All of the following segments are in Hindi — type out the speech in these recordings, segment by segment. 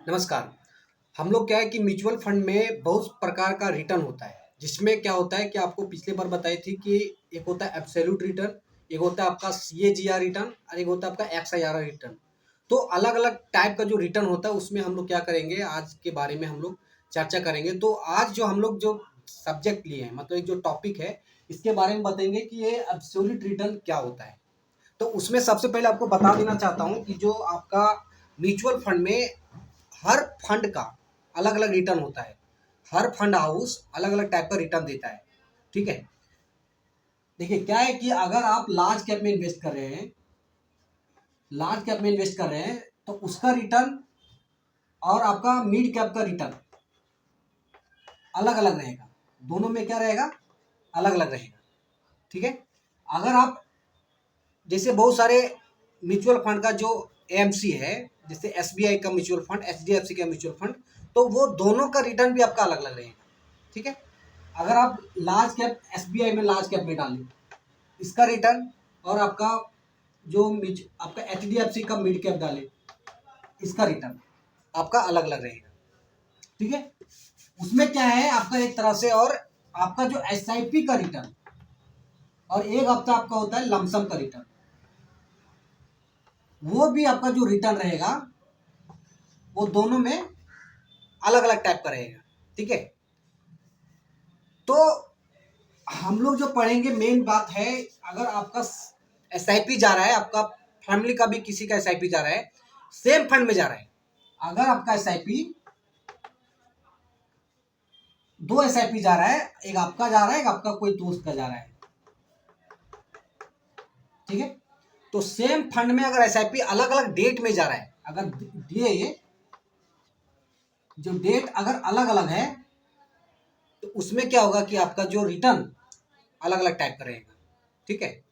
नमस्कार। हम लोग क्या है कि म्यूचुअल फंड में बहुत प्रकार का रिटर्न होता है, जिसमें क्या होता है कि आपको पिछली बार बताई थी कि एक होता है एब्सोल्यूट रिटर्न, एक होता है आपका सीएजीआर रिटर्न और एक होता है आपका एक्सआईआर रिटर्न। तो अलग-अलग टाइप का जो रिटर्न होता है उसमें हम लोग क्या करेंगे, आज के बारे में हम लोग चर्चा करेंगे। तो आज जो हम लोग जो सब्जेक्ट लिए हैं, मतलब एक जो टॉपिक है, इसके बारे में बताएँगे कि ये एब्सोल्यूट रिटर्न क्या होता है। तो उसमें सबसे पहले आपको बता देना चाहता हूँ कि जो आपका म्यूचुअल फंड में हर फंड का अलग अलग रिटर्न होता है। हर फंड हाउस अलग अलग टाइप का रिटर्न देता है। ठीक है। देखिए क्या है कि अगर आप लार्ज कैप में इन्वेस्ट कर रहे हैं, तो उसका रिटर्न और आपका मिड कैप का रिटर्न अलग अलग रहेगा। दोनों में क्या रहेगा, अलग अलग रहेगा। ठीक है। अगर आप जैसे बहुत सारे म्यूचुअल फंड का जो एएमसी है, जैसे एसबीआई का म्यूचुअल फंड, एचडीएफसी का म्यूचुअल फंड, तो वो दोनों का रिटर्न भी आपका अलग अलग रहेगा। ठीक है। अगर आप लार्ज कैप एसबीआई में लार्ज कैप में डालें, इसका रिटर्न, और आपका जो आपका एचडीएफसी का मिड कैप डालें, इसका रिटर्न आपका अलग अलग रहेगा। ठीक है। उसमें क्या है आपका एक तरह से, और आपका जो एसआईपी का रिटर्न और एक हफ्ता आपका होता है लमसम का रिटर्न, वो भी आपका जो रिटर्न रहेगा वो दोनों में अलग अलग टाइप का रहेगा। ठीक है। तो हम लोग जो पढ़ेंगे, मेन बात है, अगर आपका एसआईपी जा रहा है, आपका फैमिली का भी किसी का एसआईपी जा रहा है, सेम फंड में जा रहा है। अगर आपका एसआईपी, दो एसआईपी जा रहा है, एक आपका जा रहा है, एक आपका कोई दोस्त का जा रहा है। ठीक है। तो सेम फंड में अगर एसआईपी अलग अलग डेट में जा रहा है, अगर ये जो डेट अगर अलग अलग है, तो उसमें क्या होगा कि आपका जो रिटर्न अलग अलग टाइप का रहेगा। ठीक है।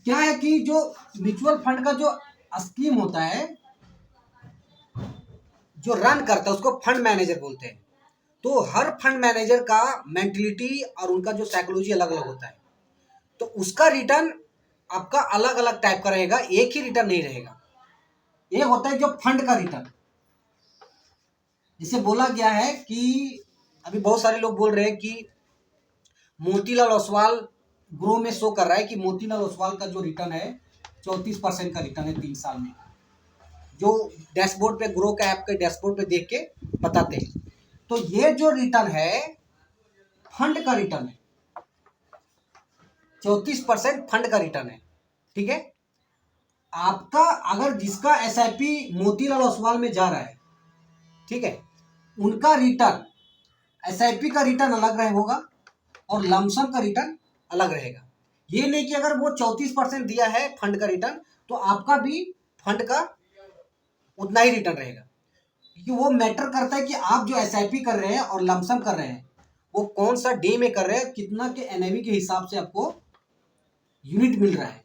क्या है कि जो म्यूचुअल फंड का जो स्कीम होता है, जो रन करता है, उसको फंड मैनेजर बोलते हैं। तो हर फंड मैनेजर का मेंटलिटी और उनका जो साइकोलॉजी अलग अलग होता है। तो उसका रिटर्न आपका अलग अलग टाइप का रहेगा, एक ही रिटर्न नहीं रहेगा। एक होता है जो फंड का रिटर्न, जिसे बोला गया है कि अभी बहुत सारे लोग बोल रहे हैं कि मोतीलाल ओसवाल ग्रो में शो कर रहा है कि मोतीलाल ओसवाल का जो रिटर्न है 34% का रिटर्न है 3 साल में, जो डैशबोर्ड पे, ग्रो का ऐप के डैशबोर्ड पे देख के बताते हैं। तो ये जो रिटर्न है फंड का रिटर्न है, 34% फंड का रिटर्न है। ठीक है। आपका अगर जिसका एसआईपी मोतीलाल ओसवाल में जा रहा है, ठीक है, उनका रिटर्न, एसआईपी का रिटर्न अलग रहे होगा और लमसम का रिटर्न अलग रहेगा। ये नहीं कि अगर वो 34% दिया है फंड का रिटर्न, तो आपका भी फंड का उतना ही रिटर्न रहेगा। क्योंकि वो मैटर करता है कि आप जो एसआईपी कर रहे हैं और लमसम कर रहे हैं, वो कौन सा डे में कर रहे हैं, कितना के एनएवी के हिसाब से आपको यूनिट मिल रहा है।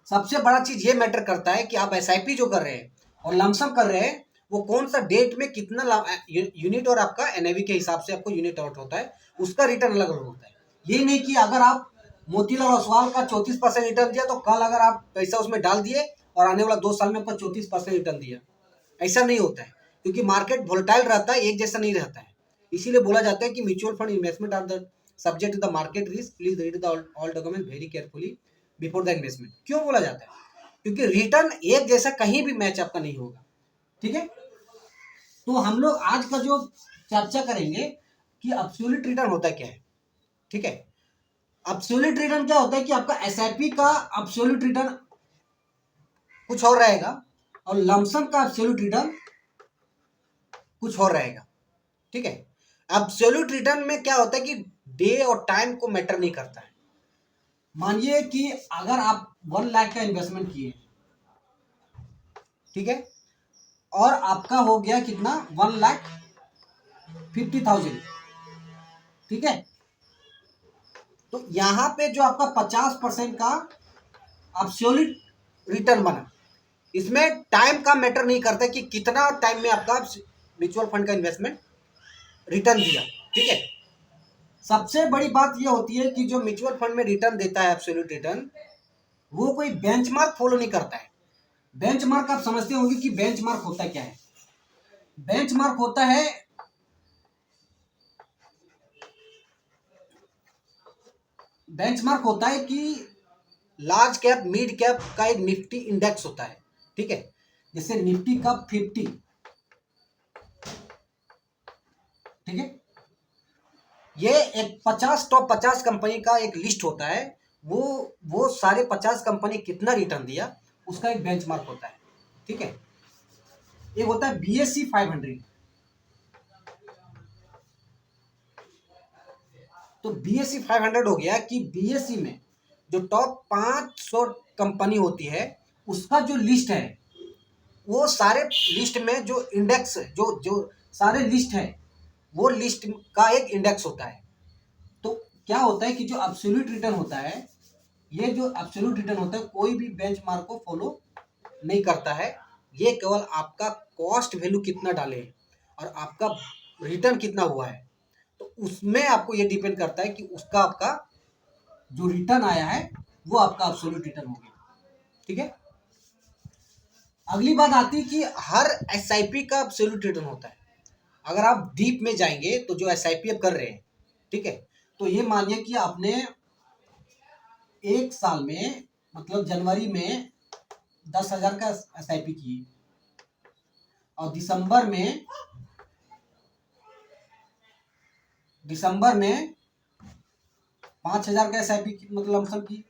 सबसे बड़ा चीज ये मैटर करता है कि आप एसआईपी जो कर रहे हैं और लमसम कर रहे हैं, वो कौन सा डेट में कितना यूनिट, और आपका एनएवी के हिसाब से आपको यूनिट आउट होता है, उसका रिटर्न अलग अलग होता है। ये नहीं कि अगर आप मोतीलाल ओसवाल का 34% रिटर्न दिया, तो कल अगर आप पैसा उसमें डाल दिए और आने वाला 2 साल में आपका 34% रिटर्न दिया, ऐसा नहीं होता है। क्योंकि मार्केट वोलेटाइल रहता है, एक जैसा नहीं रहता है। इसीलिए बोला जाता है कि mutual fund investment are the subject to the market risk, please read the all document very carefully before the investment. क्यों बोला जाता है? क्योंकि रिटर्न एक जैसा कहीं भी मैच आपका नहीं होगा। ठीक है। तो हम लोग आज का जो चर्चा करेंगे कि एब्सोल्यूट रिटर्न होता क्या है। ठीक है। एब्सोल्यूट रिटर्न क्या होता है कि आपका एसआईपी का एब्सोल्यूट रिटर्न कुछ और रहेगा और लमसम का एब्सोल्यूट रिटर्न कुछ और रहेगा। ठीक है। एब्सोल्यूट रिटर्न में क्या होता है कि डे और टाइम को मैटर नहीं करता है। मानिए कि अगर आप 1 लाख का इन्वेस्टमेंट किए, ठीक है, और आपका हो गया कितना, 1,50,000। ठीक है। तो यहां पे जो आपका 50% का एब्सोल्यूट रिटर्न बना, इसमें टाइम का मैटर नहीं करता कि कितना टाइम में आपका म्यूचुअल फंड का इन्वेस्टमेंट रिटर्न दिया। ठीक है। सबसे बड़ी बात यह होती है कि जो म्यूचुअल फंड में रिटर्न देता है एब्सोल्यूट रिटर्न, वो कोई बेंचमार्क फॉलो नहीं करता है। बेंचमार्क आप समझते होंगे कि बेंचमार्क होता क्या है। बेंचमार्क होता है बेंचमार्क होता है कि लार्ज कैप मिड कैप का एक निफ्टी इंडेक्स होता है, ठीक है। जैसे निफ्टी का 50, ठीक है। ये एक 50 टॉप 50 कंपनी का एक लिस्ट होता है। वो सारे 50 कंपनी कितना रिटर्न दिया उसका एक बेंचमार्क होता है, ठीक है। एक होता है BSE 500। तो BSE 500 हो गया कि BSE में जो टॉप 500 कंपनी होती है उसका जो लिस्ट है, वो सारे लिस्ट में जो इंडेक्स जो जो सारे लिस्ट है वो लिस्ट का एक इंडेक्स होता है। तो क्या होता है कि जो एब्सोल्यूट रिटर्न होता है, ये जो एब्सोल्यूट रिटर्न होता है कोई भी बेंचमार्क को फॉलो नहीं करता है। ये केवल आपका कॉस्ट वैल्यू कितना डाले और आपका रिटर्न कितना हुआ है, तो उसमें आपको ये डिपेंड करता है कि उसका आपका जो रिटर्न आया है वो आपका एब्सोल्यूट रिटर्न हो गया, ठीक है। अगली बात आती है कि हर एसआईपी का एब्सोल्यूट रिटर्न होता है। अगर आप डीप में जाएंगे तो जो एसआईपी आप कर रहे हैं, ठीक है, तो ये मानिए कि आपने एक साल में मतलब जनवरी में 10,000 का एसआईपी की और दिसंबर में 5,000 का एसआईपी मतलब लमसम की।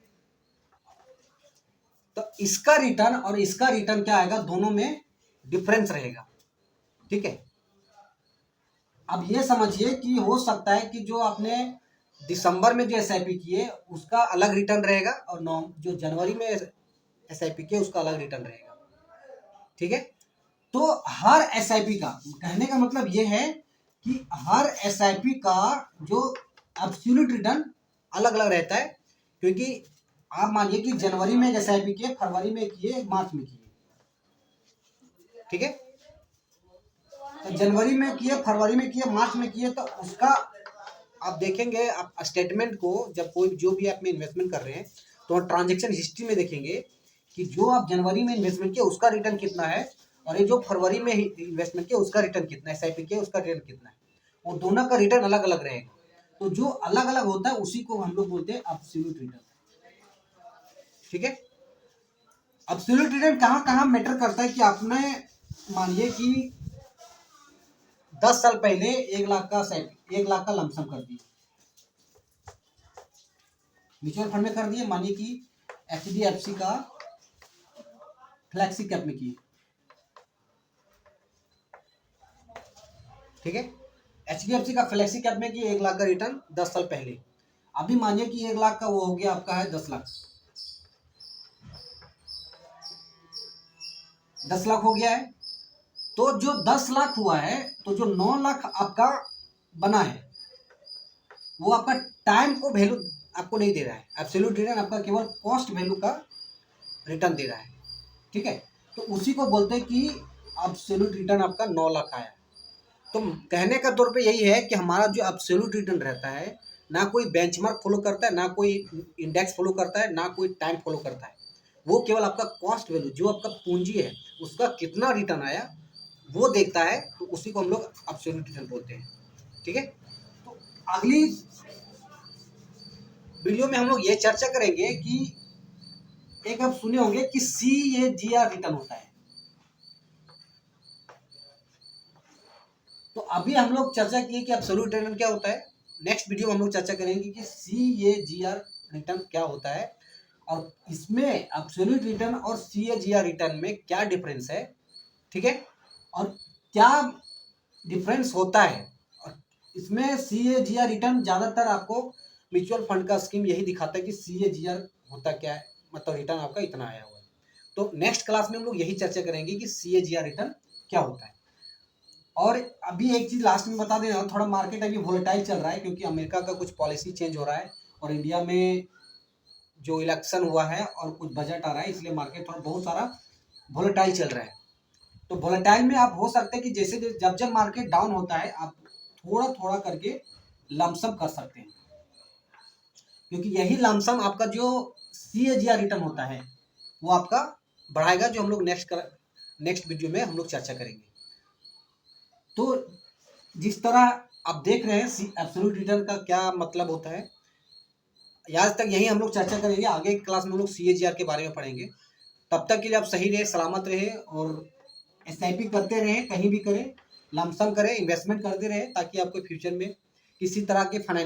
तो इसका रिटर्न और इसका रिटर्न क्या आएगा, दोनों में डिफरेंस रहेगा, ठीक है। अब ये समझिए कि हो सकता है कि जो आपने दिसंबर में जो एसआईपी किए उसका अलग रिटर्न रहेगा और जो जनवरी में एसआईपी किए उसका अलग रिटर्न रहेगा, ठीक है। तो हर एसआईपी का कहने का मतलब ये है कि हर एसआईपी का जो एब्सोल्यूट रिटर्न अलग अलग रहता है। क्योंकि आप मानिए कि जनवरी में एसआईपी किए, फरवरी में किए, मार्च में किए, ठीक है। तो जनवरी में किए, फरवरी में किए, मार्च में किए, तो उसका आप देखेंगे, आप स्टेटमेंट को जब कोई जो भी आप में इन्वेस्टमेंट कर रहे हैं तो ट्रांजैक्शन हिस्ट्री में देखेंगे कि जो आप जनवरी में इन्वेस्टमेंट किया उसका रिटर्न कितना है और ये जो फरवरी में इन्वेस्टमेंट किया उसका रिटर्न कितना है, एसआईपी किया उसका रिटर्न कितना है, वो दोनों का रिटर्न अलग अलग रहेगा। तो जो अलग अलग होता है उसी को हम लोग बोलते हैं एब्सोल्यूट रिटर्न, ठीक है। एब्सोल्यूट रिटर्न कहाँ कहाँ मैटर करता है कि आपने मानिए कि 10 साल पहले 1 लाख का लमसम कर दिया, म्यूचुअल फंड में कर दिए, मानिए कि HDFC का फ्लैक्सी कैप में किए, ठीक है। HDFC का फ्लैक्सी कैप में किए 1 लाख का रिटर्न 10 साल पहले। अभी मानिए कि 1 लाख का वो हो गया आपका है 10 लाख, 10 लाख हो गया है। तो जो 10 लाख हुआ है, तो जो 9 लाख आपका बना है वो आपका टाइम को वैल्यू आपको नहीं दे रहा है। एब्सोल्यूट रिटर्न आपका केवल कॉस्ट वैल्यू का रिटर्न दे रहा है, ठीक है। तो उसी को बोलते हैं कि एब्सोल्यूट रिटर्न आपका 9 लाख आया। तो कहने का तौर पे यही है कि हमारा जो एब्सोल्यूट रिटर्न रहता है, ना कोई बेंचमार्क फॉलो करता है, ना कोई इंडेक्स फॉलो करता है, ना कोई टाइम फॉलो करता है। वो केवल आपका कॉस्ट वैल्यू जो आपका पूंजी है उसका कितना रिटर्न आया वो देखता है। तो उसी को हम लोग एब्सोल्यूट रिटर्न बोलते हैं, ठीक है। तो अगली वीडियो में हम लोग ये चर्चा करेंगे कि एक आप सुने होंगे कि CAGR रिटर्न होता है। तो अभी हम लोग चर्चा किए कि एब्सोल्यूट रिटर्न क्या होता है। नेक्स्ट वीडियो में हम लोग चर्चा करेंगे कि CAGR रिटर्न क्या होता है और इसमें एब्सोल्यूट रिटर्न और CAGR रिटर्न में क्या डिफरेंस है, ठीक है, और क्या डिफरेंस होता है। और इसमें CAGR रिटर्न ज़्यादातर आपको म्यूचुअल फंड का स्कीम यही दिखाता है कि CAGR होता क्या है, मतलब रिटर्न आपका इतना आया हुआ है। तो नेक्स्ट क्लास में हम लोग यही चर्चा करेंगे कि CAGR रिटर्न क्या होता है। और अभी एक चीज लास्ट में बता देना, थोड़ा मार्केट अभी वोलेटाइल चल रहा है क्योंकि अमेरिका का कुछ पॉलिसी चेंज हो रहा है और इंडिया में जो इलेक्शन हुआ है और कुछ बजट आ रहा है, इसलिए मार्केट थोड़ा बहुत सारा वोलेटाइल चल रहा है। तो वोलेटाइल में आप हो सकते हैं कि जैसे जब जब मार्केट डाउन होता है आप थोड़ा थोड़ा करके लमसम कर सकते हैं, क्योंकि यही लमसम आपका जो CAGR रिटर्न होता है वो आपका बढ़ाएगा, जो हम लोग नेक्स्ट वीडियो में हम लोग चर्चा करेंगे। तो जिस तरह आप देख रहे हैं एब्सोल्यूट रिटर्न का क्या मतलब होता है, आज तक यही हम लोग चर्चा करेंगे। आगे की क्लास में हम लोग CAGR के बारे में पढ़ेंगे। तब तक के लिए आप सही रहे, सलामत रहे और SIP करते रहें, कहीं भी करें, लमसम करें, इन्वेस्टमेंट करते रहें, ताकि आपको फ्यूचर में किसी तरह के फाइनेंशियल